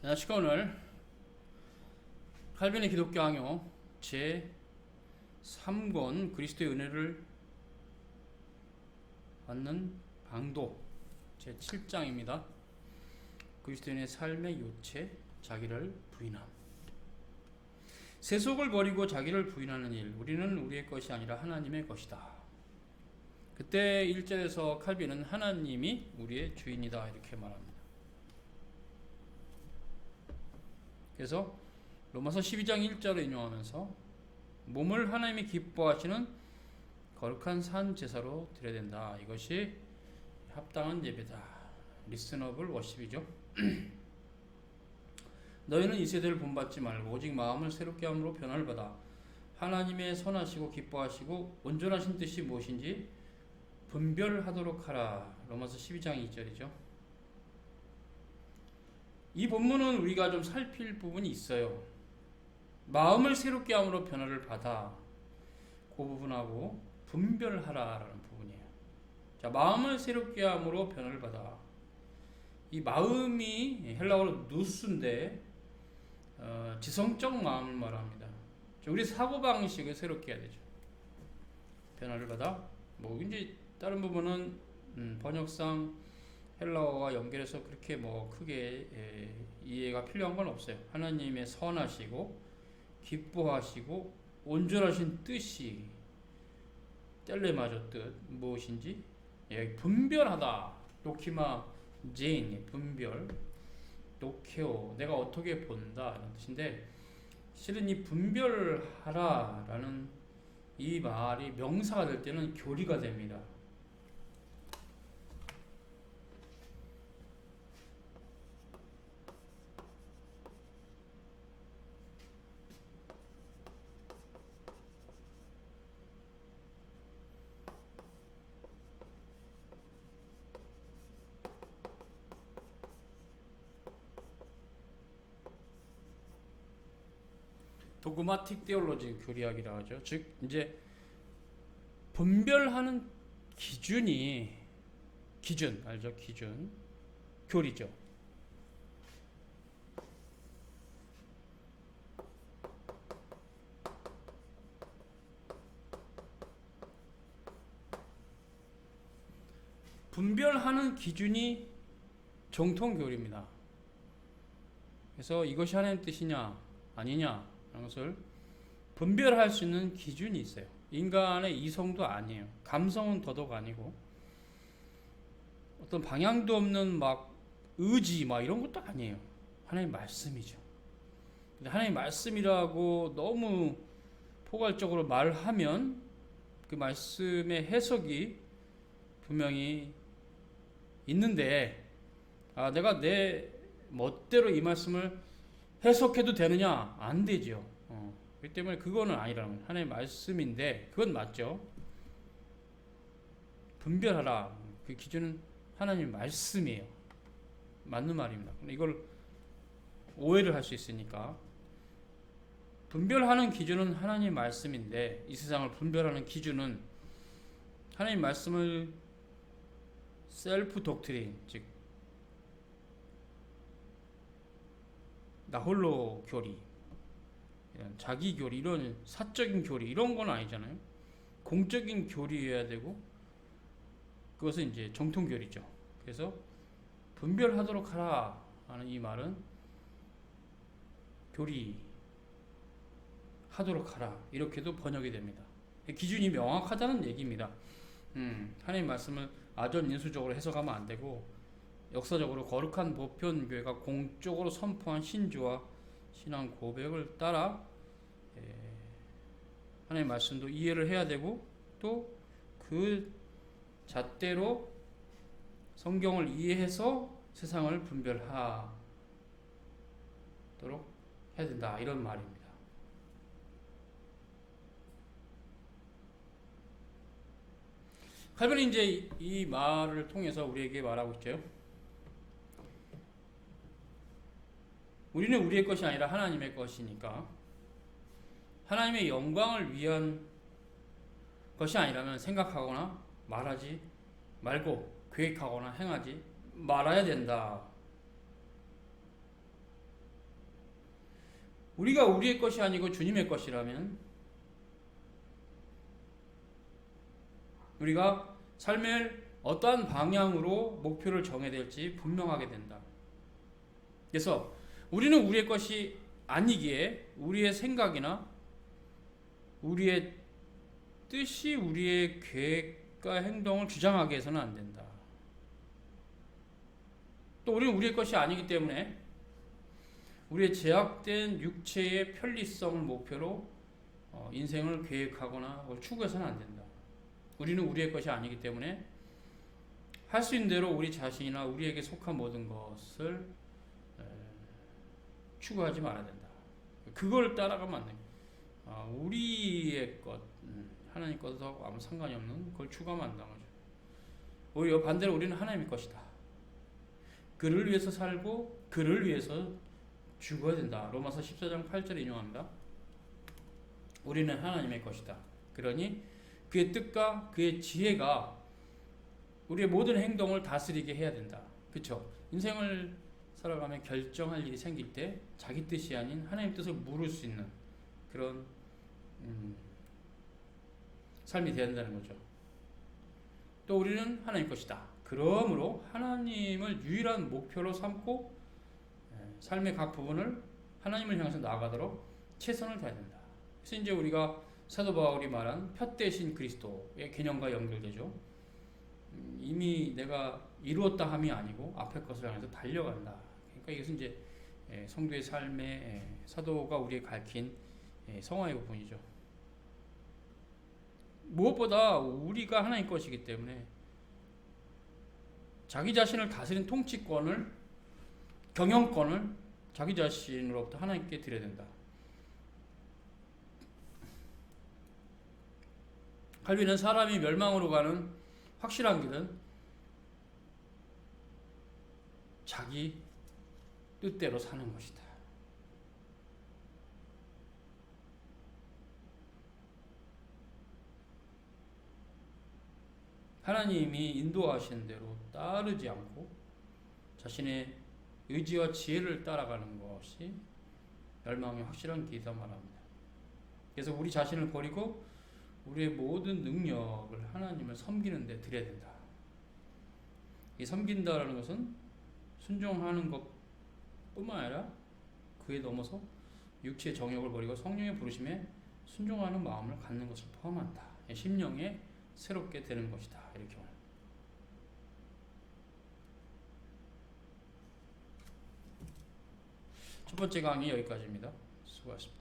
안녕하십니까. 오늘 칼빈의 기독교 강요 제 3권 그리스도의 은혜를 받는 방도 제 7장입니다. 그리스도인의 삶의 요체, 자기를 부인함. 세속을 버리고 자기를 부인하는 일, 우리는 우리의 것이 아니라 하나님의 것이다. 그때 1절에서 칼빈은 하나님이 우리의 주인이다 이렇게 말합니다. 그래서 로마서 12장 1절을 인용하면서 몸을 하나님이 기뻐하시는 거룩한 산 제사로 드려야 된다. 이것이 합당한 예배다. 리스너블 워십이죠. 너희는 이 세대를 본받지 말고 오직 마음을 새롭게 함으로 변화를 받아 하나님의 선하시고 기뻐하시고 온전하신 뜻이 무엇인지 분별하도록 하라. 로마서 12장 2절이죠. 이 본문은 우리가 좀 살필 부분이 있어요. 마음을 새롭게 함으로 변화를 받아, 그 부분하고 분별하라라는 부분이에요. 자, 마음을 새롭게 함으로 변화를 받아. 이 마음이 헬라어로 누스인데 지성적 마음을 말합니다. 우리 사고방식을 새롭게 해야 되죠. 변화를 받아. 뭐 이제 다른 부분은 번역상 헬라어와 연결해서 그렇게 뭐 크게 이해가 필요한 건 없어요. 하나님의 선하시고 기뻐하시고 온전하신 뜻이 텔레마저 뜻 무엇인지 분별하다. 도키마 제인 분별 도케오 내가 어떻게 본다 이런 뜻인데, 실은 이 분별하라라는 이 말이 명사가 될 때는 교리가 됩니다. 도그마틱 테올로지 교리학이라 하죠. 즉 이제 분별하는 기준 알죠? 기준 교리죠. 분별하는 기준이 정통 교리입니다. 그래서 이것이 하나님의 뜻이냐 아니냐 라는 것을 분별할 수 있는 기준이 있어요. 인간의 이성도 아니에요. 감성은 더더욱 아니고 어떤 방향도 없는 막 의지 막 이런 것도 아니에요. 하나님 말씀이죠. 근데 하나님 말씀이라고 너무 포괄적으로 말하면 그 말씀의 해석이 분명히 있는데, 내가 내 멋대로 이 말씀을 해석해도 되느냐? 안 되죠. 그렇기 때문에 그거는 아니라는 거예요. 하나님의 말씀인데 그건 맞죠. 분별하라. 그 기준은 하나님의 말씀이에요. 맞는 말입니다. 이걸 오해를 할 수 있으니까. 분별하는 기준은 하나님의 말씀인데 이 세상을 분별하는 기준은 하나님의 말씀을 셀프 독트린, 즉 나 홀로 교리, 자기 교리, 이런 사적인 교리 이런 건 아니잖아요. 공적인 교리여야 되고 그것은 이제 정통 교리죠. 그래서 분별하도록 하라 하는 이 말은 교리 하도록 하라 이렇게도 번역이 됩니다. 기준이 명확하다는 얘기입니다. 하나님 말씀을 아전인수적으로 해석하면 안 되고 역사적으로 거룩한 보편교회가 공적으로 선포한 신조와 신앙 고백을 따라 하나님의 말씀도 이해를 해야 되고 또 그 잣대로 성경을 이해해서 세상을 분별하도록 해야 된다 이런 말입니다. 칼빈이 이제 이 말을 통해서 우리에게 말하고 있죠. 우리는 우리의 것이 아니라 하나님의 것이니까 하나님의 영광을 위한 것이 아니라면 생각하거나 말하지 말고 계획하거나 행하지 말아야 된다. 우리가 우리의 것이 아니고 주님의 것이라면 우리가 삶을 어떠한 방향으로 목표를 정해야 될지 분명하게 된다. 그래서 우리는 우리의 것이 아니기에 우리의 생각이나 우리의 뜻이 우리의 계획과 행동을 주장하게 해서는 안 된다. 또 우리는 우리의 것이 아니기 때문에 우리의 제약된 육체의 편리성을 목표로 인생을 계획하거나 추구해서는 안 된다. 우리는 우리의 것이 아니기 때문에 할 수 있는 대로 우리 자신이나 우리에게 속한 모든 것을 추구하지 말아야 된다. 그걸 따라가면 안 됩니다. 우리의 것, 하나님 것하고 아무 상관이 없는 걸 추구하면 안 되는 거죠. 오히려 반대로 우리는 하나님의 것이다. 그를 위해서 살고 그를 위해서 죽어야 된다. 로마서 14장 8절에 인용합니다. 우리는 하나님의 것이다. 그러니 그의 뜻과 그의 지혜가 우리의 모든 행동을 다스리게 해야 된다. 그렇죠? 인생을 살아가며 결정할 일이 생길 때 자기 뜻이 아닌 하나님 뜻을 물을 수 있는 그런 삶이 되어야 된다는 거죠. 또 우리는 하나님 것이다. 그러므로 하나님을 유일한 목표로 삼고 삶의 각 부분을 하나님을 향해서 나아가도록 최선을 다해야 된다. 그래서 이제 우리가 사도 바울이 말한 푯대신 그리스도의 개념과 연결되죠. 이미 내가 이루었다 함이 아니고 앞의 것을 향해서 달려간다. 그러니까 이것은 이제 성도의 삶의 사도가 우리에게 가르친 성화의 부분이죠. 무엇보다 우리가 하나님 것이기 때문에 자기 자신을 다스린 통치권을, 경영권을 자기 자신으로부터 하나님께 드려야 된다. 칼빈은 사람이 멸망으로 가는 확실한 길은 자기 뜻대로 사는 것이다. 하나님이 인도하시는 대로 따르지 않고 자신의 의지와 지혜를 따라가는 것이 멸망의 확실한 길이다 말합니다. 그래서 우리 자신을 버리고 우리의 모든 능력을 하나님을 섬기는 데 드려야 된다. 이 섬긴다라는 것은 순종하는 것뿐만 아니라 그에 넘어서 육체의 정욕을 버리고 성령의 부르심에 순종하는 마음을 갖는 것을 포함한다. 심령에 새롭게 되는 것이다. 이렇게 말합니다. 첫 번째 강의 여기까지입니다. 수고하셨습니다.